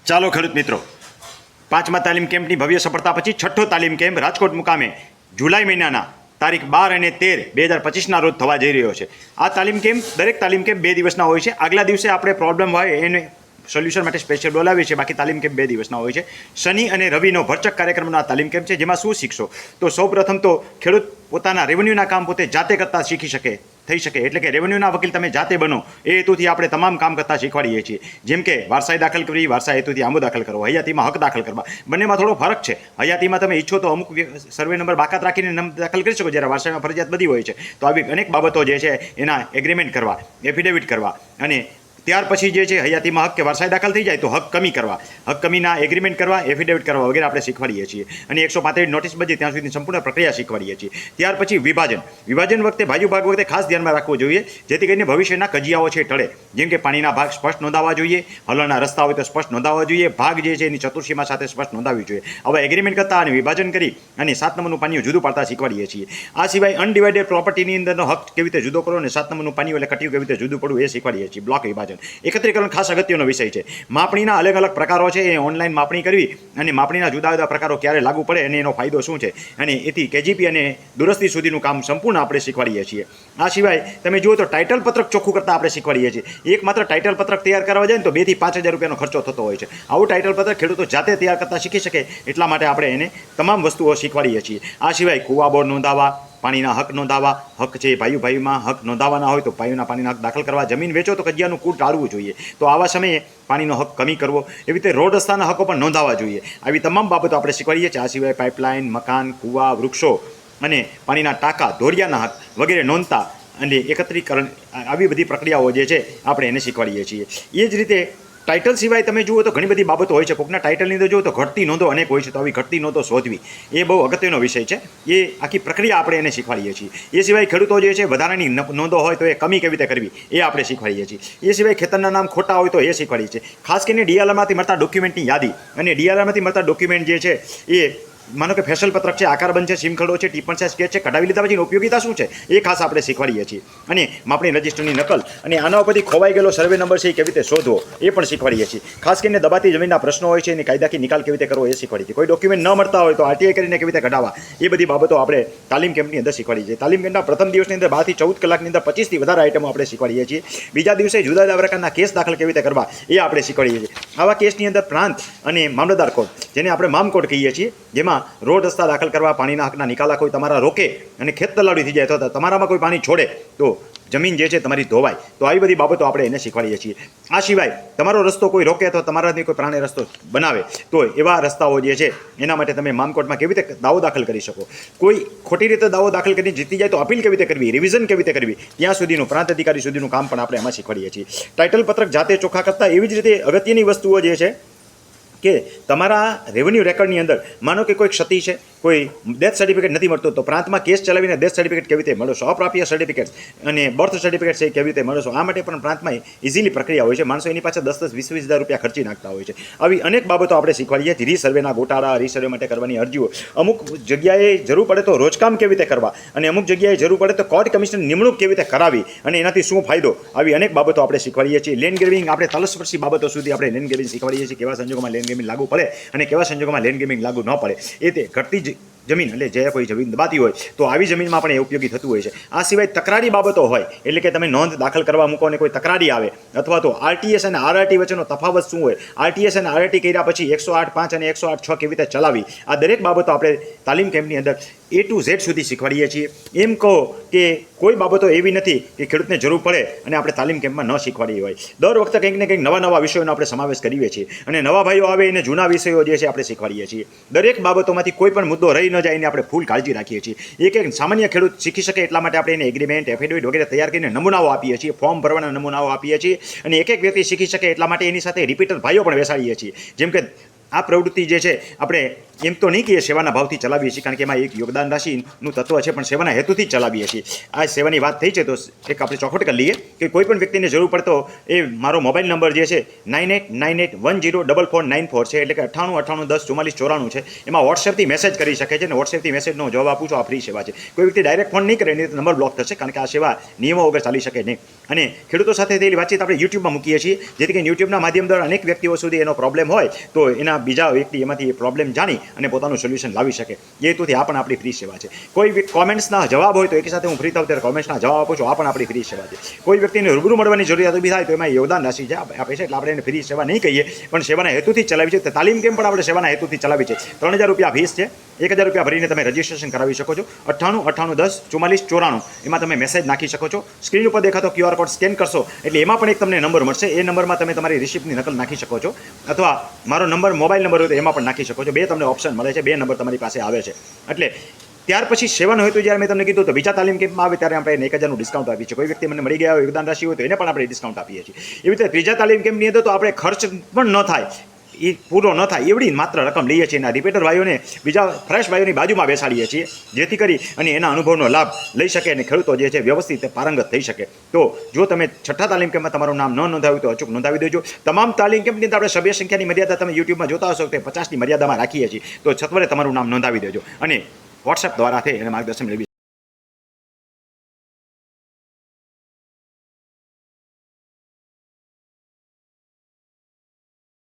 ચાલો ખેડૂત મિત્રો, પાંચમા તાલીમ કેમ્પની ભવ્ય સફળતા પછી છઠ્ઠો તાલીમ કેમ્પ રાજકોટ મુકામે જુલાઈ મહિનાના તારીખ 12 અને 13, 2025ના રોજ થવા જઈ રહ્યો છે. આ તાલીમ કેમ્પ દરેક તાલીમ કેમ્પ 2 દિવસના હોય છે. આગલા દિવસે આપણે પ્રોબ્લેમ હોય એને સોલ્યુશન માટે સ્પેશિયલ બોલાવીએ છીએ. બાકી તાલીમ કેમ્પ 2 દિવસના હોય છે. શનિ અને રવિનો ભરચક કાર્યક્રમનો આ તાલીમ કેમ્પ છે, જેમાં શું શીખશો તો સૌપ્રથમ તો ખેડૂત પોતાના રેવન્યુના કામ પોતે જાતે કરતા શીખી શકે થઈ શકે, એટલે કે રેવન્યુના વકીલ તમે જાતે બનો એ હેતુથી આપણે તમામ કામ કરતા શીખવાડીએ છીએ. જેમ કે વારસાઈ દાખલ કરવી, વારસા હેતુથી આંબો દાખલ કરવો, હયાતીમાં હક દાખલ કરવા. બંનેમાં થોડો ફરક છે. હયાતીમાં તમે ઈચ્છો તો અમુક સર્વે નંબર બાકાત રાખીને દાખલ કરી શકો, જ્યારે વારસાઈમાં ફરજિયાત બધી હોય છે. તો આવી અનેક બાબતો જે છે એના એગ્રીમેન્ટ કરવા, એફિડેવિટ કરવા, અને ત્યાર પછી જે છે હયાતીમાં હક કે વારસાઈ દાખલ થઈ જાય તો હક કમી કરવા, હક કમીના એગ્રીમેન્ટ કરવા, એફિડેવિટ કરવા વગેરે આપણે શીખવાડીએ છીએ. અને 135 નોટિસ બધી ત્યાં સુધી સંપૂર્ણ પ્રક્રિયા શીખવાડીએ છીએ. ત્યાર પછી વિભાજન વખતે ભાજુ ભાગ વખતે ખાસ ધ્યાનમાં રાખવું જોઈએ, જેથી કરીને ભવિષ્યના કજિયાઓ છે ટળે. જેમ કે પાણીના ભાગ સ્પષ્ટ નોંધાવવા જોઈએ, હલનના રસ્તા હોય તો સ્પષ્ટ નોંધાવવા જોઈએ, ભાગ જે છે એની ચતુર્સીમા સાથે સ્પષ્ટ નોંધાવવી જોઈએ. હવે એગ્રીમેન્ટ કરતા અને વિભાજન કરી અને 7 નંબરનું પાણીઓ જુદું પાડતા શીખવાડીએ છીએ. આ સિવાય અનડિવાઇડેડ પ્રોપર્ટીની અંદરનો હક કેવી રીતે જુદો કરો અને 7 નંબરનું પાણીઓ એટલે કટિયું કેવી રીતે જુદું પડવું એ શીખવાડીએ છીએ. બ્લોક વિભાજન એકત્રીકરણ ખાસ અગત્યનો વિષય છે. માપણીના અલગ અલગ પ્રકારો છે, એ ઓનલાઈન માપણી કરવી અને માપણીના જુદા જુદા પ્રકારો ક્યારે લાગુ પડે અને એનો ફાયદો શું છે, અને એથી કેજીપી અને દુરસ્તી સુધીનું કામ સંપૂર્ણ આપણે શીખવાડીએ છીએ. આ સિવાય તમે જુઓ તો ટાઇટલ પત્રક ચોખ્ખું કરતાં આપણે શીખવાડીએ છીએ. એક માત્ર ટાઇટલ પત્રક તૈયાર કરવા જાય ને તો 2 થી 5 હજાર રૂપિયાનો ખર્ચો થતો હોય છે. આવું ટાઇટલ પત્રક ખેડૂતો જાતે તૈયાર કરતાં શીખી શકે એટલા માટે આપણે એને તમામ વસ્તુઓ શીખવાડીએ છીએ. આ સિવાય કુવા બોર નોંધાવા, પાણીના હક નોંધાવા, હક છે ભાઈમાં હક નોંધાવાના હોય તો ભાઈઓના પાણીના હક દાખલ કરવા, જમીન વેચો તો કજિયાનું કૂટ ટાળવું જોઈએ, તો આવા સમયે પાણીનો હક કમી કરવો, એવી રીતે રોડ રસ્તાના હકો પણ નોંધાવવા જોઈએ. આવી તમામ બાબતો આપણે શીખવાડીએ છીએ. આ સિવાય પાઇપલાઇન, મકાન, કૂવા, વૃક્ષો અને પાણીના ટાંકા, ધોરિયાના હક વગેરે નોંધતા અને એકત્રીકરણ, આવી બધી પ્રક્રિયાઓ જે છે આપણે એને શીખવાડીએ છીએ. એ જ રીતે ટાઇટલ સિવાય તમે જુઓ તો ઘણી બધી બાબતો હોય છે. કોકના ટાઇટલની અંદર જુઓ તો ઘટતી નોંધો અનેક હોય છે, તો આવી ઘટતી નોંધો શોધવી એ બહુ અગત્યનો વિષય છે. એ આખી પ્રક્રિયા આપણે એને શીખવાડીએ છીએ. એ સિવાય ખેડૂતો જે છે વધારાની નોંધો હોય તો એ કમી કેવી રીતે કરવી એ આપણે શીખવાડીએ છીએ. એ સિવાય ખેતરના નામ ખોટા હોય તો એ શીખવાડીએ છીએ. ખાસ કરીને ડીઆરઆરમાંથી મળતા ડોક્યુમેન્ટની યાદી અને ડીઆરઆરમાંથી મળતા ડોક્યુમેન્ટ જે છે એ માનો કે ફેશલ પત્રક છે, આકારબંધ છે, સીમખડો છે, ટીપણ છે, સ્કેચ છે, કઢાવી લીધા પછીની ઉપયોગિતા શું છે એ ખાસ આપણે શીખવાડીએ છીએ. અને માપણી રજિસ્ટરની નકલ અને આના ઉપરથી ખોવાઈ ગયેલો સર્વે નંબર છે એ કેવી રીતે શોધવો એ પણ શીખવાડીએ છીએ. ખાસ કરીને દબાતી જમીનના પ્રશ્નો હોય છે એની કાયદાકીય નિકાલ કેવી રીતે કરવો એ શીખવાડીએ છીએ. કોઈ ડોક્યુમેન્ટ ન મળતા હોય તો આરટીઆઈ કરીને કેવી રીતે કઢાવવા એ બધી બાબતો આપણે તાલીમ કેમ્પની અંદર શીખવાડીએ છીએ. તાલીમ કેમ્પના પ્રથમ દિવસની અંદર 12 થી 14 કલાકની અંદર 25 થી વધારે આઇટમો આપણે શીખવાડીએ છીએ. બીજા દિવસે જુદા જુદા પ્રકારના કેસ દાખલ કેવી રીતે કરવા એ આપણે શીખવાડીએ છીએ. આવા કેસની અંદર પ્રાંત અને મામલતદાર કોડ, જેને આપણે મામકોડ કહીએ છીએ, જેમાં રોડ રસ્તા દાખલ કરવા, પાણીના હકના નિકાલા કોઈ તમારા રોકે અને ખેત તલાવડી થઈ જાય તો તમારામાં કોઈ પાણી છોડે તો જમીન જે છે તમારી ધોવાય, તો આવી બધી બાબતો આપણે એને શીખવાડીએ છીએ. આ સિવાય તમારો રસ્તો કોઈ રોકે તો તમારાથી કોઈ પ્રાણી રસ્તો બનાવે તો એવા રસ્તાઓ જે છે એના માટે તમે મામકોર્ટમાં કેવી રીતે દાવો દાખલ કરી શકો. કોઈ ખોટી રીતે દાવો દાખલ કરીને જીતી જાય તો અપીલ કેવી રીતે કરવી, રિવિઝન કેવી રીતે કરવી, ત્યાં સુધીનું પ્રાંત અધિકારી સુધીનું કામ પણ આપણે એમાં શીખવાડીએ છીએ. ટાઇટલ પત્રક જાતે ચોખ્ખા કરતા એવી જ રીતે અગત્યની વસ્તુઓ જે છે કે તમારા રેવન્યુ રેકોર્ડની અંદર માનો કે કોઈ ક્ષતિ છે, કોઈ ડેથ સર્ટિફિકેટ નથી મળતું તો પ્રાંતમાં કેસ ચલાવીને ડેથ સર્ટિફિકેટ કેવી રીતે મળશો, અપ્રાપ્ય સર્ટિફિકેટ અને બર્થ સર્ટિફિકેટ છે કેવી રીતે મળશો. આ માટે પણ પ્રાંતમાં ઇઝીલી પ્રક્રિયા હોય છે. માણસો એની પાછળ 10-20 હજાર રૂપિયા ખર્ચી નાખતા હોય છે. આવી અનેક બાબતો આપણે શીખવાડીએ છીએ. રીસર્વેના ગોટાળા, રીસર્વે માટે કરવાની અરજીઓ, અમુક જગ્યાએ જરૂર પડે તો રોજકામ કેવી રીતે કરવા અને અમુક જગ્યાએ જરૂર પડે તો કોર્ટ કમિશનર નિમણૂક કેવી રીતે કરાવી અને એનાથી શું ફાયદો, આવી અનેક બાબતો આપણે શીખવાડીએ છીએ. લેન્ડ ગ્રેબિંગ, આપણે તલસ્પર્શી બાબતો સુધી આપણે લેન્ડ ગ્રેબિંગ શીખવાડીએ છીએ. કેવા સંજોગોમાં લેન્ડ ગ્રેબિંગ લાગુ પડે અને કેવા સંજોગોમાં લેન્ડ ગ્રેબિંગ લાગુ ન પડે. એ તે ઘટતી જમીન એટલે જે કોઈ જમીન દબાતી હોય તો આવી જમીનમાં પણ એ ઉપયોગી થતું હોય છે. આ સિવાય તકરારી બાબતો હોય, એટલે કે તમે નોંધ દાખલ કરવા મૂકો અને કોઈ તકરારી આવે, અથવા તો આરટીએસ અને આરઆરટી વચ્ચેનો તફાવત શું હોય, આરટીએસ અને આરઆરટી કર્યા પછી 108.5 અને 108.6 કેવી રીતે ચલાવી, આ દરેક બાબતો આપણે તાલીમ કેમ્પની અંદર A to Z સુધી શીખવાડીએ છીએ. એમ કહો કે કોઈ બાબતો એવી નથી કે ખેડૂતને જરૂર પડે અને આપણે તાલીમ કેમ્પમાં ન શીખવાડી હોય. દર વખતે કંઈક ને કંઈક નવા વિષયોનો આપણે સમાવેશ કરીએ છીએ અને નવા ભાઈઓ આવે એને જૂના વિષયો જે છે આપણે શીખવાડીએ છીએ. દરેક બાબતોમાંથી કોઈ પણ મુદ્દો રહી ન જાય એને આપણે ફૂલ કાળજી રાખીએ છીએ. એક સામાન્ય ખેડૂત શીખી શકે એટલા માટે આપણે એને એગ્રીમેન્ટ, એફિડેવિટ વગેરે તૈયાર કરીને નમૂનાઓ આપીએ છીએ, ફોર્મ ભરવાના નમૂનાઓ આપીએ છીએ અને એક વ્યક્તિ શીખી શકે એટલા માટે એની સાથે રિપીટર ભાઈઓ પણ બેસાડીએ છીએ. જેમ કે આ પ્રવૃત્તિ જે છે આપણે એમ તો નહીં કે સેવાના ભાવથી ચલાવીએ છીએ, કારણ કે એમાં એક યોગદાન રાશિનું તત્વ છે, પણ સેવાના હેતુથી જ ચલાવીએ છીએ. આ સેવાની વાત થઈ છે તો એક આપણે ચોખવટ કરી લઈએ કે કોઈ પણ વ્યક્તિને જરૂર પડતો એ મારો મોબાઈલ નંબર જે છે 9898104494 છે, એટલે કે 9898104494 છે. એમાં વોટ્સએપથી મેસેજ કરી શકે છે અને વોટ્સએપથી મેસેજનો જવાબ આપું છું. આ ફ્રી સેવા છે. કોઈ વ્યક્તિ ડાયરેક્ટ ફોન નહીં કરે નહીં તો નંબર બ્લોક થશે, કારણ કે આ સેવા નિયમો વગર ચાલી શકે નહીં. અને ખેડૂતો સાથે થયેલી વાતચીત આપણે યુટ્યુબમાં મૂકીએ છીએ, જેથી કરીને યુટ્યુબના માધ્યમ દ્વારા અનેક વ્યક્તિઓ સુધી એનો પ્રોબ્લેમ હોય તો એના બીજા વ્યક્તિ એમાંથી એ પ્રોબ્લેમ જાણી અને પોતાનું સોલ્યુશન લાવી શકે. એ હેતુથી આ પણ આપણી ફ્રી સેવા છે. કોઈ કોમેન્ટ્સના જવાબ હોય તો એક સાથે હું ફ્રી થાઉં ત્યારે કોમેન્ટ્સના જવાબ આપું છું. આ પણ આપણી ફ્રી સેવા છે. કોઈ વ્યક્તિને રૂબરૂ મળવાની જરૂરિયાત ઊભી થાય તો એમાં યોગદાન રાશિ છે આપે છે, એટલે આપણે એને ફ્રી સેવા નહીં કહીએ, પણ સેવાના હેતુથી જ ચલાવી છે. તાલીમ કેમ્પ પણ આપણે સેવાના હેતુથી ચલાવી છે. 3000 રૂપિયા ફીસ છે. 1000 રૂપિયા ભરીને તમે રજીસ્ટ્રેશન કરાવી શકો છો. 9898104494 એમાં તમે મેસેજ નાખી શકો છો. સ્ક્રીન ઉપર દેખાતો QR કોડ સ્કેન કરશો એટલે એમાં પણ એક તમને નંબર મળશે. એ નંબરમાં તમે તમારી રિસિપ્ટની નકલ નાખી શકો છો, અથવા મારો નંબર મોબાઈલ નંબર હોય તો એમાં પણ નાખી શકો છો. બે તમને ઓપ્શન મળે છે, બે નંબર તમારી પાસે આવે છે. એટલે ત્યાર પછી સેવાનો હોય તો જ્યારે મેં તમને કીધું તો બીજા તાલીમ કેમ્પમાં આવે ત્યારે આપણે 1000નું ડિસ્કાઉન્ટ આપીએ છીએ. કોઈ વ્યક્તિ મને મળી ગયા હોય યોગદાન રાશિ હોય તો એને પણ આપણે ડિસ્કાઉન્ટ આપીએ છીએ. એવી રીતે ત્રીજા તાલીમ કેમ્પની અંદર તો આપણે ખર્ચ પણ ન થાય, એ પૂરો ન થાય એવડી માત્ર રકમ લઈએ છીએ. એના રિપીટર ભાઈઓને બીજા ફ્રેશ ભાઈઓની બાજુમાં બેસાડીએ છીએ, જેથી કરી અને એના અનુભવનો લાભ લઈ શકે અને ખેડૂતો જે છે વ્યવસ્થિત પારંગત થઈ શકે. તો જો તમે છઠ્ઠા તાલીમ કેમ્પમાં તમારું નામ ન નોંધાવ્યું તો અચૂક નોંધાવી દેજો. તમામ તાલીમ કેમ્પની અંદર આપણે સભ્ય સંખ્યાની મર્યાદા તમે યુટ્યુબમાં જોતા હશો કે 50ની મર્યાદામાં રાખીએ છીએ, તો સત્વરે તમારું નામ નોંધાવી દેજો અને વોટ્સએપ દ્વારા એને માર્ગદર્શન મેળવી